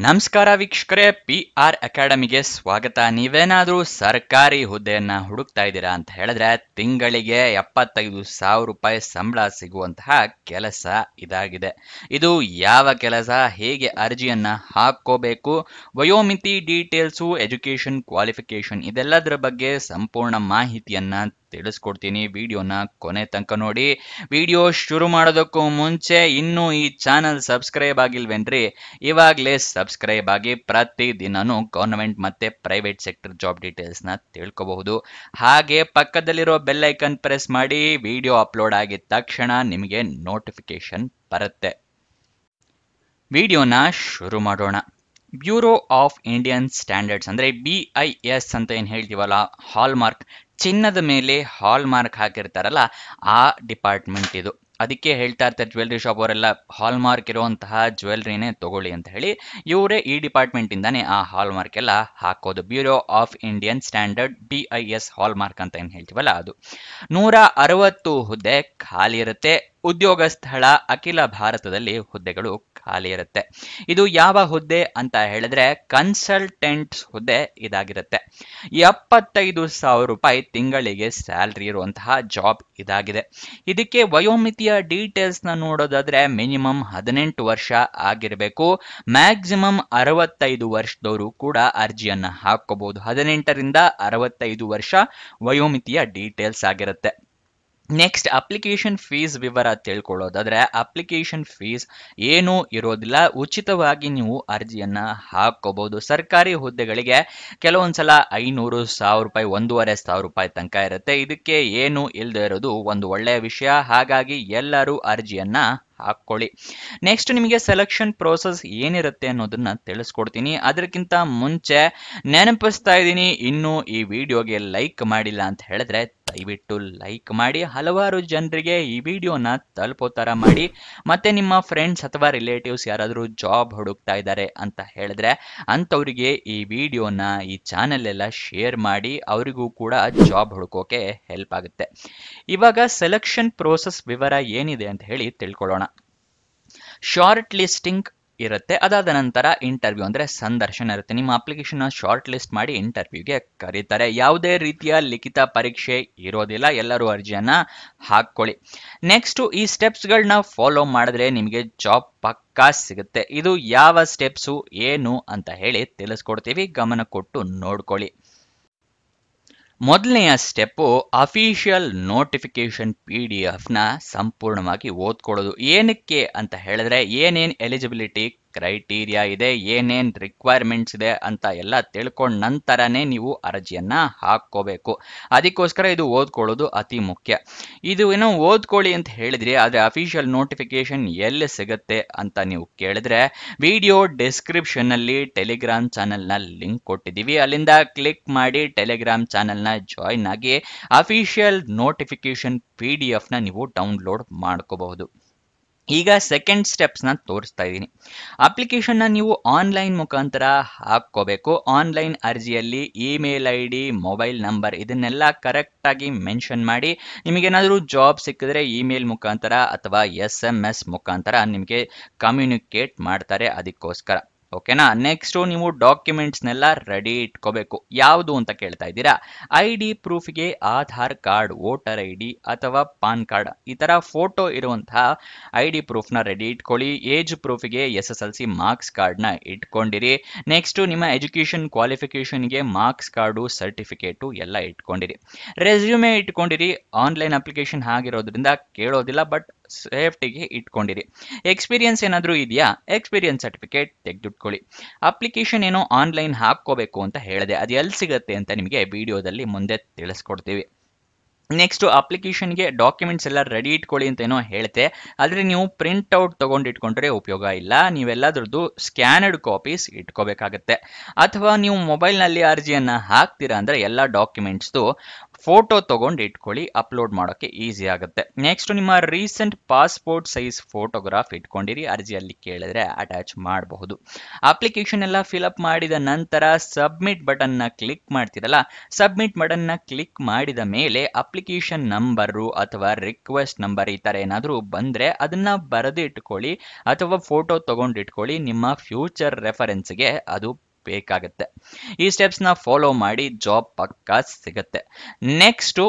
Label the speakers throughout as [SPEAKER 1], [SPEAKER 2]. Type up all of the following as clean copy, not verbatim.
[SPEAKER 1] ನಮಸ್ಕಾರ ವೀಕ್ಷಕರೇ, PR ಅಕಾಡೆಮಿಗೆ ಸ್ವಾಗತ. ನೀವೇನಾದ್ರೂ ಸರ್ಕಾರಿ ಹುದ್ದೆಯನ್ನ ಹುಡುಕ್ತಾ ಇದ್ದೀರಾ ಅಂತ ಹೇಳಿದ್ರೆ ತಿಂಗಳಿಗೆ 75,000 ರೂಪಾಯಿ ಸಂಬಳ ಸಿಗುವಂತಹ ಕೆಲಸ ಇದಾಗಿದೆ. ಇದು ಯಾವ ಕೆಲಸ, ಹೇಗೆ ಅರ್ಜಿಯನ್ನ ಹಾಕೋಬೇಕು, ವಯೋಮಿತಿ, ಡೀಟೇಲ್ಸು, ಎಜುಕೇಶನ್ ಕ್ವಾಲಿಫಿಕೇಶನ್ ಇದೆಲ್ಲದರ ಬಗ್ಗೆ ಸಂಪೂರ್ಣ ಮಾಹಿತಿಯನ್ನ ತಿಳಿಸ್ಕೊಡ್ತೀನಿ. ವಿಡಿಯೋನ ಕೊನೆ ತನಕ ನೋಡಿ. ವಿಡಿಯೋ ಶುರು ಮಾಡೋದಕ್ಕೂ ಮುಂಚೆ ಇನ್ನೂ ಈ ಚಾನಲ್ ಸಬ್ಸ್ಕ್ರೈಬ್ ಆಗಿಲ್ವೇನ್ರಿ? ಇವಾಗಲೇ ಸಬ್ಸ್ಕ್ರೈಬ್ ಆಗಿ ಪ್ರತಿ ದಿನನೂ ಗವರ್ನಮೆಂಟ್ ಮತ್ತೆ ಪ್ರೈವೇಟ್ ಸೆಕ್ಟರ್ ಜಾಬ್ ಡೀಟೇಲ್ಸ್ ನ ತಿಳ್ಕೋಬಹುದು. ಹಾಗೆ ಪಕ್ಕದಲ್ಲಿರೋ ಬೆಲ್ ಐಕನ್ ಪ್ರೆಸ್ ಮಾಡಿ. ವಿಡಿಯೋ ಅಪ್ಲೋಡ್ ಆಗಿದ ತಕ್ಷಣ ನಿಮಗೆ ನೋಟಿಫಿಕೇಶನ್ ಬರುತ್ತೆ. ವಿಡಿಯೋನ ಶುರು ಮಾಡೋಣ. ಬ್ಯೂರೋ ಆಫ್ ಇಂಡಿಯನ್ ಸ್ಟ್ಯಾಂಡರ್ಡ್ಸ್ ಅಂದ್ರೆ BIS ಅಂತ ಏನ್ ಹೇಳ್ತೀವಲ್ಲ, ಹಾಲ್ಮಾರ್ಕ್, ಚಿನ್ನದ ಮೇಲೆ ಹಾಲ್ಮಾರ್ಕ್ ಹಾಕಿರ್ತಾರಲ್ಲ, ಆ ಡಿಪಾರ್ಟ್ಮೆಂಟ್ ಇದು. ಅದಕ್ಕೆ ಹೇಳ್ತಾ ಇರ್ತಾರೆ ಜ್ಯುವೆಲ್ರಿ ಶಾಪ್ ಅವರೆಲ್ಲ ಹಾಲ್ಮಾರ್ಕ್ ಇರುವಂತಹ ಜ್ಯುವೆಲ್ರಿನೇ ತಗೊಳ್ಳಿ ಅಂತ ಹೇಳಿ. ಇವರೇ ಈ ಡಿಪಾರ್ಟ್ಮೆಂಟ್ ಇಂದಾನೆ ಆ ಹಾಲ್ಮಾರ್ಕ್ ಎಲ್ಲ ಹಾಕೋದು. Bureau of Indian standard, BIS hallmark ಅಂತ ಏನ್ ಹೇಳ್ತೀವಲ್ಲ ಅದು. 160 ಹುದ್ದೆ ಖಾಲಿ ಇರುತ್ತೆ. ಉದ್ಯೋಗ ಸ್ಥಳ ಅಖಿಲ ಭಾರತದಲ್ಲಿ ಹುದ್ದೆಗಳು ಖಾಲಿ ಇರುತ್ತೆ. ಇದು ಯಾವ ಹುದ್ದೆ ಅಂತ ಹೇಳಿದ್ರೆ ಕನ್ಸಲ್ಟೆಂಟ್ಸ್ ಹುದ್ದೆ ಇದಾಗಿರುತ್ತೆ. 75,000 ರೂಪಾಯಿ ತಿಂಗಳಿಗೆ ಸ್ಯಾಲ್ರಿ ಇರುವಂತಹ ಜಾಬ್ ಇದಾಗಿದೆ. ಇದಕ್ಕೆ ವಯೋಮಿತಿಯ ಡೀಟೇಲ್ಸ್ ನ ನೋಡೋದಾದ್ರೆ ಮಿನಿಮಮ್ 18 ವರ್ಷ ಆಗಿರಬೇಕು. ಮ್ಯಾಕ್ಸಿಮಮ್ 65 ವರ್ಷದವರು ಕೂಡ ಅರ್ಜಿಯನ್ನ ಹಾಕೋಬಹುದು. 18ರಿಂದ 65 ವರ್ಷ ವಯೋಮಿತಿಯ ಡೀಟೇಲ್ಸ್ ಆಗಿರುತ್ತೆ. ನೆಕ್ಸ್ಟ್, ಅಪ್ಲಿಕೇಶನ್ ಫೀಸ್ ವಿವರ ತಿಳ್ಕೊಳ್ಳೋದಾದ್ರೆ ಅಪ್ಲಿಕೇಶನ್ ಫೀಸ್ ಏನೂ ಇರೋದಿಲ್ಲ. ಉಚಿತವಾಗಿ ನೀವು ಅರ್ಜಿಯನ್ನ ಹಾಕೋಬಹುದು. ಸರ್ಕಾರಿ ಹುದ್ದೆಗಳಿಗೆ ಕೆಲವೊಂದ್ಸಲ 500, 1,000 ರೂಪಾಯಿ, 1,500 ರೂಪಾಯಿ ತನಕ ಇರುತ್ತೆ. ಇದಕ್ಕೆ ಏನು ಇಲ್ಲದೆ ಇರೋದು ಒಂದು ಒಳ್ಳೆಯ ವಿಷಯ. ಹಾಗಾಗಿ ಎಲ್ಲರೂ ಅರ್ಜಿಯನ್ನ ಹಾಕೊಳ್ಳಿ. ನೆಕ್ಸ್ಟ್, ನಿಮಗೆ ಸೆಲೆಕ್ಷನ್ ಪ್ರೋಸೆಸ್ ಏನಿರುತ್ತೆ ಅನ್ನೋದನ್ನ ತಿಳಿಸ್ಕೊಡ್ತೀನಿ. ಅದಕ್ಕಿಂತ ಮುಂಚೆ ನೆನಪಿಸ್ತಾ ಇದ್ದೀನಿ, ಇನ್ನೂ ಈ ವಿಡಿಯೋಗೆ ಲೈಕ್ ಮಾಡಿಲ್ಲ ಅಂತ ಹೇಳಿದ್ರೆ ದಯವಿಟ್ಟು ಲೈಕ್ ಮಾಡಿ. ಹಲವಾರು ಜನರಿಗೆ ಈ ವಿಡಿಯೋನ ತಲುಪೋ ತರ ಮಾಡಿ. ಮತ್ತೆ ನಿಮ್ಮ ಫ್ರೆಂಡ್ಸ್ ಅಥವಾ ರಿಲೇಟಿವ್ಸ್ ಯಾರಾದರೂ ಜಾಬ್ ಹುಡುಕ್ತಾ ಇದ್ದಾರೆ ಅಂತ ಹೇಳಿದ್ರೆ ಅಂಥವರಿಗೆ ಈ ವಿಡಿಯೋನ, ಈ ಚಾನೆಲ್ ಎಲ್ಲ ಶೇರ್ ಮಾಡಿ. ಅವರಿಗೂ ಕೂಡ ಜಾಬ್ ಹುಡುಕೋಕೆ ಹೆಲ್ಪ್ ಆಗುತ್ತೆ. ಇವಾಗ ಸೆಲೆಕ್ಷನ್ ಪ್ರೋಸೆಸ್ ವಿವರ ಏನಿದೆ ಅಂತ ಹೇಳಿ ತಿಳ್ಕೊಳ್ಳೋಣ. ಶಾರ್ಟ್ ಲಿಸ್ಟಿಂಗ್ ಇರುತ್ತೆ. ಅದಾದ ನಂತರ ಇಂಟರ್ವ್ಯೂ ಅಂದ್ರೆ ಸಂದರ್ಶನ ಇರುತ್ತೆ. ನಿಮ್ಮ ಅಪ್ಲಿಕೇಶನ್ ಶಾರ್ಟ್ ಲಿಸ್ಟ್ ಮಾಡಿ ಇಂಟರ್ವ್ಯೂಗೆ ಕರೀತಾರೆ. ಯಾವುದೇ ರೀತಿಯ ಲಿಖಿತ ಪರೀಕ್ಷೆ ಇರೋದಿಲ್ಲ. ಎಲ್ಲರೂ ಅರ್ಜಿಯನ್ನ ಹಾಕೊಳ್ಳಿ. ನೆಕ್ಸ್ಟ್, ಈ ಸ್ಟೆಪ್ಸ್ಗಳನ್ನ ಫಾಲೋ ಮಾಡಿದ್ರೆ ನಿಮಗೆ ಜಾಬ್ ಪಕ್ಕಾ ಸಿಗುತ್ತೆ. ಇದು ಯಾವ ಸ್ಟೆಪ್ಸು ಏನು ಅಂತ ಹೇಳಿ ತಿಳಿಸ್ಕೊಡ್ತೀವಿ, ಗಮನ ಕೊಟ್ಟು ನೋಡ್ಕೊಳ್ಳಿ. ಮೊದಲನೆಯ ಸ್ಟೆಪ್ಪು ಅಫಿಷಿಯಲ್ ನೋಟಿಫಿಕೇಶನ್ PDF ನ ಸಂಪೂರ್ಣವಾಗಿ ಓದ್ಕೊಳ್ಳೋದು. ಏನಕ್ಕೆ ಅಂತ ಹೇಳಿದ್ರೆ ಏನೇನ್ ಎಲಿಜಿಬಿಲಿಟಿ ಕ್ರೈಟೀರಿಯಾ ಇದೆ, ಏನೇನ್ ರಿಕ್ವೈರ್ಮೆಂಟ್ಸ್ ಇದೆ ಅಂತ ಎಲ್ಲ ತಿಳ್ಕೊಂಡ ನಂತರನೇ ನೀವು ಅರ್ಜಿಯನ್ನ ಹಾಕೋಬೇಕು. ಅದಕ್ಕೋಸ್ಕರ ಇದು ಓದ್ಕೊಳ್ಳೋದು ಅತಿ ಮುಖ್ಯ. ಇದು ಏನೋ ಓದ್ಕೊಳ್ಳಿ ಅಂತ ಹೇಳಿದ್ರಿ, ಆದ್ರೆ ಅಫಿಷಿಯಲ್ ನೋಟಿಫಿಕೇಶನ್ ಎಲ್ಲಿ ಸಿಗುತ್ತೆ ಅಂತ ನೀವು ಕೇಳಿದ್ರೆ ವಿಡಿಯೋ ಡಿಸ್ಕ್ರಿಪ್ಷನ್ ಅಲ್ಲಿ ಟೆಲಿಗ್ರಾಮ್ ಚಾನೆಲ್ ನ ಲಿಂಕ್ ಕೊಟ್ಟಿದ್ದೀವಿ. ಅಲ್ಲಿಂದ ಕ್ಲಿಕ್ ಮಾಡಿ ಟೆಲಿಗ್ರಾಮ್ ಚಾನೆಲ್ ನ ಜಾಯಿನ್ ಆಗಿ ಅಫಿಷಿಯಲ್ ನೋಟಿಫಿಕೇಶನ್ PDF ನ ನೀವು ಡೌನ್ಲೋಡ್ ಮಾಡ್ಕೋಬಹುದು. ಈಗ ಸೆಕೆಂಡ್ ಸ್ಟೆಪ್ಸ್ ನ ತೋರಿಸ್ತಾ ಇದ್ದೀನಿ. ಅಪ್ಲಿಕೇಶನ್ ನ ನೀವು ಆನ್ಲೈನ್ ಮುಖಾಂತರ ಹಾಕೋಬೇಕು. ಆನ್ಲೈನ್ ಅರ್ಜಿಯಲ್ಲಿ ಇಮೇಲ್ ID, ಮೊಬೈಲ್ ನಂಬರ್ ಇದನ್ನೆಲ್ಲ ಕರೆಕ್ಟ್ ಆಗಿ ಮೆನ್ಷನ್ ಮಾಡಿ. ನಿಮಗೇನಾದರೂ ಜಾಬ್ ಸಿಕ್ಕಿದ್ರೆ ಇಮೇಲ್ ಮುಖಾಂತರ ಅಥವಾ SMS ಮುಖಾಂತರ ನಿಮಗೆ ಕಮ್ಯುನಿಕೇಟ್ ಮಾಡ್ತಾರೆ. ಅದಕ್ಕೋಸ್ಕರ ಓಕೆನಾ. ನೆಕ್ಸ್ಟ್, ನೀವು ಡಾಕ್ಯುಮೆಂಟ್ಸ್ನೆಲ್ಲ ರೆಡಿ ಇಟ್ಕೋಬೇಕು. ಯಾವುದು ಅಂತ ಕೇಳ್ತಾ ಇದ್ದೀರಾ? ID ಪ್ರೂಫ್ಗೆ ಆಧಾರ್ ಕಾರ್ಡ್, ವೋಟರ್ ID ಅಥವಾ ಪಾನ್ ಕಾರ್ಡ್ ಈ ತರ ಫೋಟೋ ಇರುವಂತಹ ID ಪ್ರೂಫ್ನ ರೆಡಿ ಇಟ್ಕೊಳ್ಳಿ. ಏಜ್ ಪ್ರೂಫ್ಗೆ SSLC ಮಾರ್ಕ್ಸ್ ಕಾರ್ಡ್ನ ಇಟ್ಕೊಂಡಿರಿ. ನೆಕ್ಸ್ಟ್, ನಿಮ್ಮ ಎಜುಕೇಶನ್ ಕ್ವಾಲಿಫಿಕೇಶನ್ಗೆ ಮಾರ್ಕ್ಸ್ ಕಾರ್ಡು, ಸರ್ಟಿಫಿಕೇಟು ಎಲ್ಲ ಇಟ್ಕೊಂಡಿರಿ. ರೆಸ್ಯೂಮೆ ಇಟ್ಕೊಂಡಿರಿ. ಆನ್ಲೈನ್ ಅಪ್ಲಿಕೇಶನ್ ಆಗಿರೋದ್ರಿಂದ ಕೇಳೋದಿಲ್ಲ, ಬಟ್ ಸೇಫ್ಟಿಗೆ ಇಟ್ಕೊಂಡಿರಿ. ಎಕ್ಸ್ಪೀರಿಯನ್ಸ್ ಏನಾದರೂ ಇದೆಯಾ? ಎಕ್ಸ್ಪೀರಿಯನ್ಸ್ ಸರ್ಟಿಫಿಕೇಟ್ ತೆಗೆದಿಟ್ಕೊಳ್ಳಿ. ಅಪ್ಲಿಕೇಶನ್ ಏನೋ ಆನ್ಲೈನ್ ಹಾಕೋಬೇಕು ಅಂತ ಹೇಳಿದೆ, ಅದು ಎಲ್ಲಿ ಸಿಗುತ್ತೆ ಅಂತ ನಿಮಗೆ ವಿಡಿಯೋದಲ್ಲಿ ಮುಂದೆ ತಿಳಿಸ್ಕೊಡ್ತೀವಿ. ನೆಕ್ಸ್ಟ್, ಅಪ್ಲಿಕೇಶನ್ಗೆ ಡಾಕ್ಯುಮೆಂಟ್ಸ್ ಎಲ್ಲ ರೆಡಿ ಇಟ್ಕೊಳ್ಳಿ ಅಂತ ಏನೋ ಹೇಳ್ತೆ, ಆದರೆ ನೀವು ಪ್ರಿಂಟ್ ಔಟ್ ತಗೊಂಡಿಟ್ಕೊಂಡ್ರೆ ಉಪಯೋಗ ಇಲ್ಲ. ನೀವೆಲ್ಲದ್ರದ್ದು ಸ್ಕ್ಯಾನರ್ಡ್ ಕಾಪೀಸ್ ಇಟ್ಕೋಬೇಕಾಗತ್ತೆ. ಅಥವಾ ನೀವು ಮೊಬೈಲ್ನಲ್ಲಿ ಅರ್ಜಿಯನ್ನ ಹಾಕ್ತೀರಾ ಅಂದ್ರೆ ಎಲ್ಲ ಡಾಕ್ಯುಮೆಂಟ್ಸ್ದು ಫೋಟೋ ತಗೊಂಡು ಇಟ್ಕೊಳ್ಳಿ, ಅಪ್ಲೋಡ್ ಮಾಡೋಕ್ಕೆ ಈಸಿ ಆಗುತ್ತೆ. ನೆಕ್ಸ್ಟ್ ನಿಮ್ಮ ರೀಸೆಂಟ್ ಪಾಸ್ಪೋರ್ಟ್ ಸೈಜ್ ಫೋಟೋಗ್ರಾಫ್ ಇಟ್ಕೊಂಡಿರಿ, ಅರ್ಜಿಯಲ್ಲಿ ಕೇಳಿದ್ರೆ ಅಟ್ಯಾಚ್ ಮಾಡಬಹುದು. ಅಪ್ಲಿಕೇಶನ್ ಎಲ್ಲ ಫಿಲಪ್ ಮಾಡಿದ ನಂತರ ಸಬ್ಮಿಟ್ ಬಟನ್ ನ ಕ್ಲಿಕ್ ಮಾಡ್ತಿರಲ್ಲ, ಸಬ್ಮಿಟ್ ಬಟನ್ ನ ಕ್ಲಿಕ್ ಮಾಡಿದ ಮೇಲೆ ಅಪ್ಲಿಕೇಶನ್ ನಂಬರು ಅಥವಾ ರಿಕ್ವೆಸ್ಟ್ ನಂಬರ್ ಈ ತರ ಏನಾದರೂ ಬಂದ್ರೆ ಅದನ್ನ ಬರೆದು ಇಟ್ಕೊಳ್ಳಿ ಅಥವಾ ಫೋಟೋ ತಗೊಂಡು ಇಟ್ಕೊಳ್ಳಿ, ನಿಮ್ಮ ಫ್ಯೂಚರ್ ರೆಫರೆನ್ಸ್ಗೆ ಅದು ಬೇಕಾಗುತ್ತೆ. ಈ ಸ್ಟೆಪ್ಸ್ ನ ಫಾಲೋ ಮಾಡಿ ಜಾಬ್ ಪಕ್ಕಾ ಸಿಗುತ್ತೆ. ನೆಕ್ಸ್ಟ್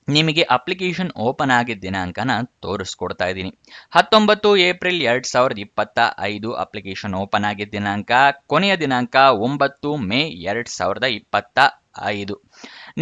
[SPEAKER 1] ನಿಮಗೆ ಅಪ್ಲಿಕೇಶನ್ ಓಪನ್ ಆಗಿದ್ದ ದಿನಾಂಕನ ತೋರಿಸ್ಕೊಡ್ತಾ ಇದ್ದೀನಿ. 19 ಏಪ್ರಿಲ್ 2025 ಅಪ್ಲಿಕೇಶನ್ ಓಪನ್ ಆಗಿದ್ದ ದಿನಾಂಕ, ಕೊನೆಯ ದಿನಾಂಕ 9 May 2025.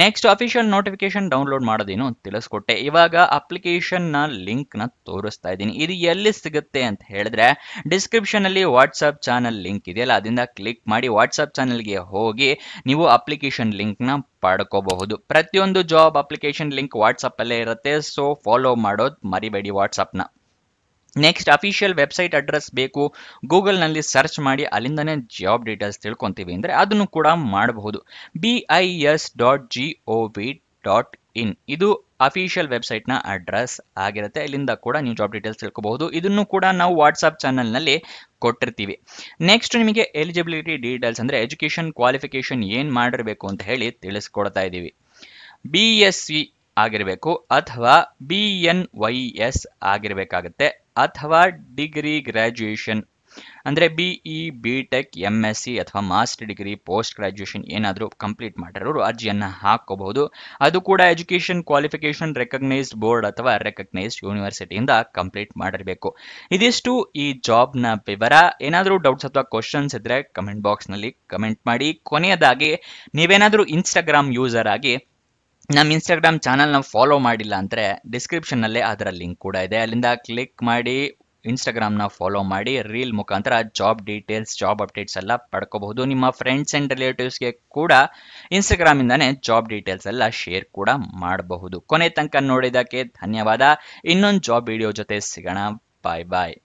[SPEAKER 1] Next official notification download ಮಾಡೋದೇನು ತಿಳಿಸ್ಕೊಟ್ಟೆ. ಇವಾಗ ಅಪ್ಲಿಕೇಶನ್ ನ ಲಿಂಕ್ ನ ತೋರಿಸ್ತಾ ಇದ್ದೀನಿ. ಇದು ಎಲ್ಲಿ ಸಿಗುತ್ತೆ ಅಂತ ಹೇಳಿದ್ರೆ ಡಿಸ್ಕ್ರಿಪ್ಷನ್ ಅಲ್ಲಿ ವಾಟ್ಸ್ಆಪ್ ಚಾನಲ್ ಲಿಂಕ್ ಇದೆಯಲ್ಲ, ಅದರಿಂದ ಕ್ಲಿಕ್ ಮಾಡಿ ವಾಟ್ಸ್ಆಪ್ ಚಾನಲ್ಗೆ ಹೋಗಿ ನೀವು ಅಪ್ಲಿಕೇಶನ್ ಲಿಂಕ್ ನ ಪಡ್ಕೋಬಹುದು. ಪ್ರತಿಯೊಂದು ಜಾಬ್ ಅಪ್ಲಿಕೇಶನ್ ಲಿಂಕ್ ವಾಟ್ಸ್ಆಪ್ ಅಲ್ಲೇ ಇರುತ್ತೆ, ಸೊ ಫಾಲೋ ಮಾಡೋದು ಮರಿಬೇಡಿ ವಾಟ್ಸ್ಆಪ್ ನ. ನೆಕ್ಸ್ಟ್ ಅಫಿಷಿಯಲ್ ವೆಬ್ಸೈಟ್ ಅಡ್ರೆಸ್ ಬೇಕು, ಗೂಗಲ್ ನಲ್ಲಿ ಸರ್ಚ್ ಮಾಡಿ ಅಲ್ಲಿಂದನೇ ಜಾಬ್ ಡೀಟೇಲ್ಸ್ ತಿಳ್ಕೊಂತೀವಿ ಅಂದ್ರೆ ಅದನ್ನು ಕೂಡ ಮಾಡಬಹುದು. BIS.gov.in ಇದು ಅಫಿಷಿಯಲ್ ವೆಬ್ಸೈಟ್ ನ ಅಡ್ರೆಸ್ ಆಗಿರುತ್ತೆ. ಇಲ್ಲಿಂದ ಕೂಡ ನೀವು ಜಾಬ್ ಡೀಟೇಲ್ಸ್ ತಿಳ್ಕೋಬಹುದು. ಇದನ್ನು ಕೂಡ ನಾವು ವಾಟ್ಸ್ಆಪ್ ಚಾನಲ್ ನಲ್ಲಿ ಕೊಟ್ಟಿರ್ತೀವಿ. ನೆಕ್ಸ್ಟ್ ನಿಮಗೆ ಎಲಿಜಿಬಿಲಿಟಿ ಡೀಟೇಲ್ಸ್ ಅಂದ್ರೆ ಎಜುಕೇಶನ್ ಕ್ವಾಲಿಫಿಕೇಶನ್ ಏನ್ ಮಾಡಿರಬೇಕು ಅಂತ ಹೇಳಿ ತಿಳಿಸ್ಕೊಡ್ತಾ ಇದೀವಿ. BSc ಆಗಿರಬೇಕು ಅಥವಾ BNYS ಆಗಿರಬೇಕಾಗುತ್ತೆ ಅಥವಾ ಡಿಗ್ರಿ ಗ್ರಾಜ್ಯುಯೇಷನ್ ಅಂದ್ರೆ BE BTech MSc ಅಥವಾ ಮಾಸ್ಟರ್ ಡಿಗ್ರಿ ಪೋಸ್ಟ್ ಗ್ರಾಜ್ಯುಯೇಷನ್ ಏನಾದರೂ ಕಂಪ್ಲೀಟ್ ಮಾಡಿರೋರು ಅರ್ಜಿಯನ್ನ ಹಾಕೋಬಹುದು. ಅದು ಕೂಡ ಎಜುಕೇಶನ್ ಕ್ವಾಲಿಫಿಕೇಶನ್ ರೆಕಗ್ನೈಸ್ಡ್ ಬೋರ್ಡ್ ಅಥವಾ ರೆಕಗ್ನೈಸ್ಡ್ ಯೂನಿವರ್ಸಿಟಿಯಿಂದ ಕಂಪ್ಲೀಟ್ ಮಾಡಿರಬೇಕು. ಇದಿಷ್ಟು ಈ ಜಾಬ್ ನ ವಿವರ. ಏನಾದರೂ ಡೌಟ್ಸ್ ಅಥವಾ ಕ್ವಶನ್ಸ್ ಇದ್ರೆ ಕಮೆಂಟ್ ಬಾಕ್ಸ್ ನಲ್ಲಿ ಕಮೆಂಟ್ ಮಾಡಿ. ಕೊನೆಯದಾಗಿ ನೀವೇನಾದರೂ ಇನ್ಸ್ಟಾಗ್ರಾಮ್ ಯೂಸರ್ ಆಗಿ ನಮ್ಮ ಇನ್ಸ್ಟಾಗ್ರಾಮ್ ಚಾನಲ್ನ ಫಾಲೋ ಮಾಡಿಲ್ಲ ಅಂದರೆ ಡಿಸ್ಕ್ರಿಪ್ಷನ್ನಲ್ಲೇ ಅದರ ಲಿಂಕ್ ಕೂಡ ಇದೆ, ಅಲ್ಲಿಂದ ಕ್ಲಿಕ್ ಮಾಡಿ ಇನ್ಸ್ಟಾಗ್ರಾಮ್ನ ಫಾಲೋ ಮಾಡಿ. ರೀಲ್ ಮುಖಾಂತರ ಜಾಬ್ ಡೀಟೇಲ್ಸ್ ಜಾಬ್ ಅಪ್ಡೇಟ್ಸ್ ಎಲ್ಲ ಪಡ್ಕೋಬಹುದು. ನಿಮ್ಮ ಫ್ರೆಂಡ್ಸ್ ಆ್ಯಂಡ್ ರಿಲೇಟಿವ್ಸ್ಗೆ ಕೂಡ ಇನ್ಸ್ಟಾಗ್ರಾಮಿಂದಾನೇ ಜಾಬ್ ಡೀಟೇಲ್ಸ್ ಎಲ್ಲ ಶೇರ್ ಕೂಡ ಮಾಡಬಹುದು. ಕೊನೆ ತನಕ ನೋಡಿದ್ದಕ್ಕೆ ಧನ್ಯವಾದ. ಇನ್ನೊಂದು ಜಾಬ್ ವಿಡಿಯೋ ಜೊತೆ ಸಿಗೋಣ. ಬಾಯ್ ಬಾಯ್.